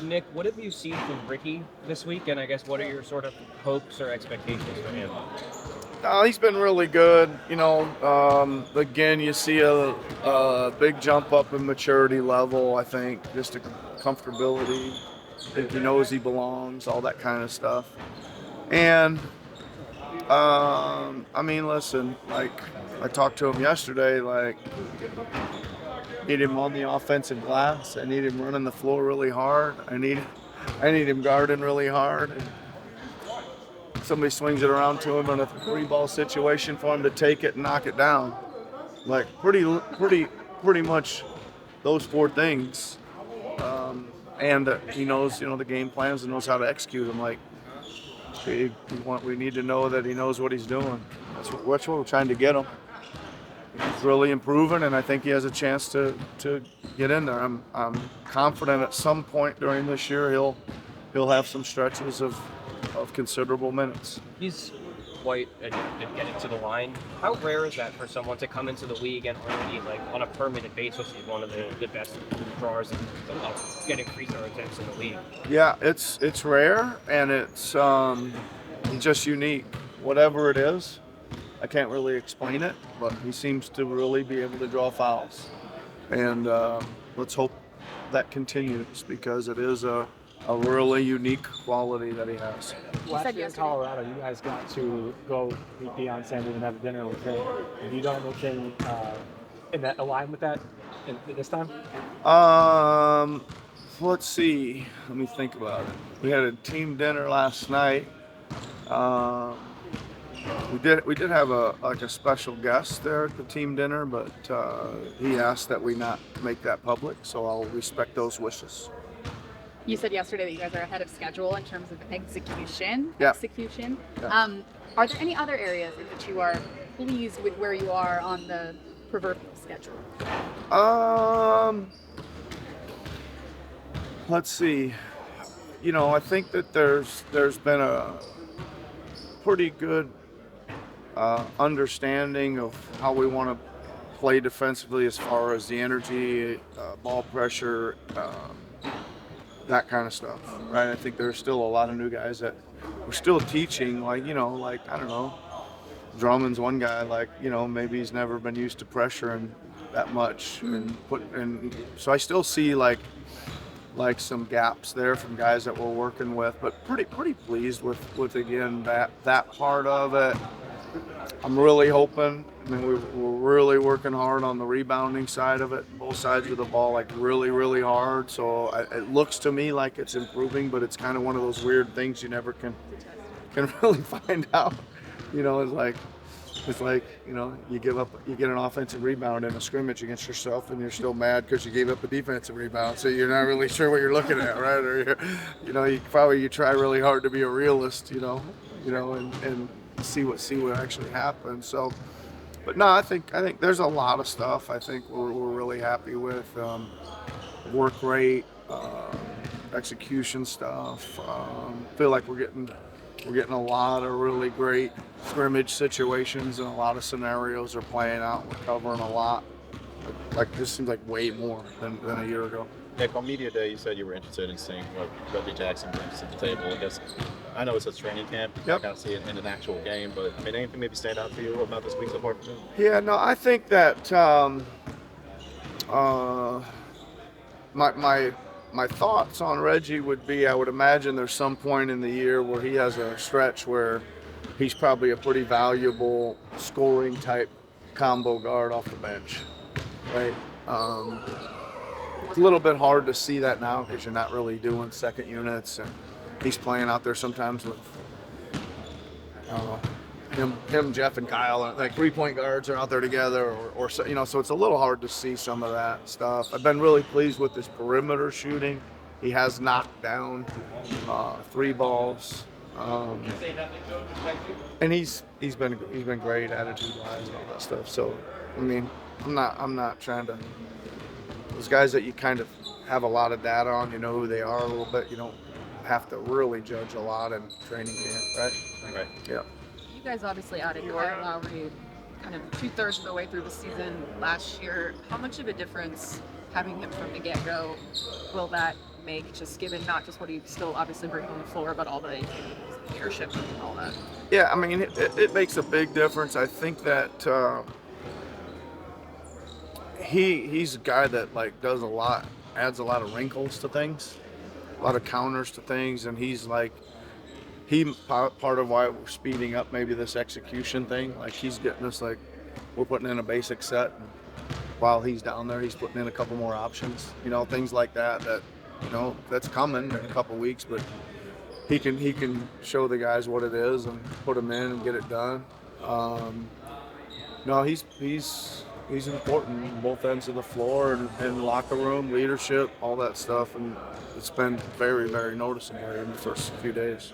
Nick, what have you seen from Ricky this week, and I guess what are your sort of hopes or expectations for him? He's been really good. Again, you see a big jump up in maturity level. I think just a comfortability. I think he knows he belongs, all that kind of stuff. And listen, like I talked to him yesterday. Like, need him on the offensive glass. I need him running the floor really hard. I need him guarding really hard. And somebody swings it around to him in a three-ball situation for him to take it and knock it down. Like pretty much those four things. And he knows, the game plans and knows how to execute them. Like we need to know that he knows what he's doing. That's what we're trying to get him. He's really improving, and I think he has a chance to get in there. I'm confident at some point during this year he'll have some stretches of considerable minutes. He's quite adept at getting to the line. How rare is that for someone to come into the league and already, like, on a permanent basis, he's one of the best drawers of getting free throw attempts in the league? Yeah, it's rare, and it's just unique. Whatever it is, I can't really explain it, but he seems to really be able to draw fouls. And let's hope that continues, because it is a really unique quality that he has. Last year in Colorado, you guys got to go meet Deion Sanders and have dinner with him. Have you done anything in that align with that this time? Let's see. Let me think about it. We had a team dinner last night. We did have a special guest there at the team dinner, but he asked that we not make that public, so I'll respect those wishes. You said yesterday that you guys are ahead of schedule in terms of execution. Yeah. Execution. Yeah. Are there any other areas in which you are pleased with where you are on the proverbial schedule? Let's see. I think that there's been a pretty good understanding of how we want to play defensively, as far as the energy, ball pressure, that kind of stuff, right? I think there's still a lot of new guys that we're still teaching, like I don't know, Drummond's one guy, maybe he's never been used to pressuring that much, and so I still see like some gaps there from guys that we're working with, but pretty pleased with again that part of it. I'm really hoping. We're really working hard on the rebounding side of it, both sides of the ball, like really hard. So it looks to me like it's improving, but it's kind of one of those weird things you never can really find out. It's like you get an offensive rebound in a scrimmage against yourself, and you're still mad because you gave up a defensive rebound. So you're not really sure what you're looking at, right? Or you try really hard to be a realist, and see what actually happens. So, but no, I think there's a lot of stuff I think we're really happy with. Work rate, execution stuff. Feel like we're getting a lot of really great scrimmage situations, and a lot of scenarios are playing out. We're covering a lot. Like, this seems like way more than a year ago. Nick, on media day, you said you were interested in seeing what Reggie Jackson brings to the table. I know it's a training camp. You Yep. got to see it in an actual game, but anything maybe stand out to you about this week's apart from him? Yeah, no, I think that my thoughts on Reggie would be, I would imagine there's some point in the year where he has a stretch where he's probably a pretty valuable scoring type combo guard off the bench, right? It's a little bit hard to see that now because you're not really doing second units, and he's playing out there sometimes with him, Jeff, and Kyle, like 3-point guards are out there together, or so it's a little hard to see some of that stuff. I've been really pleased with his perimeter shooting. He has knocked down 3 balls, and he's been great attitude-wise and all that stuff. So, I'm not trying to. Those guys that you kind of have a lot of data on, you know who they are a little bit. You don't have to really judge a lot in training camp, right? Right. Yeah. You guys obviously added Kyle Lowry kind of 2/3 of the way through the season last year. How much of a difference having him from the get-go will that make, just given not just what he still obviously brings on the floor, but all the leadership and all that? Yeah, I mean, it makes a big difference. I think that he's a guy that like does a lot, adds a lot of wrinkles to things, a lot of counters to things, and he's like part of why we're speeding up maybe this execution thing. Like he's getting us like we're putting in a basic set, and while he's down there, he's putting in a couple more options. You know, things like that. That that's coming in a couple weeks, but he can show the guys what it is and put them in and get it done. No, he's important on both ends of the floor and locker room, leadership, all that stuff, and it's been very, very noticeable here in the first few days.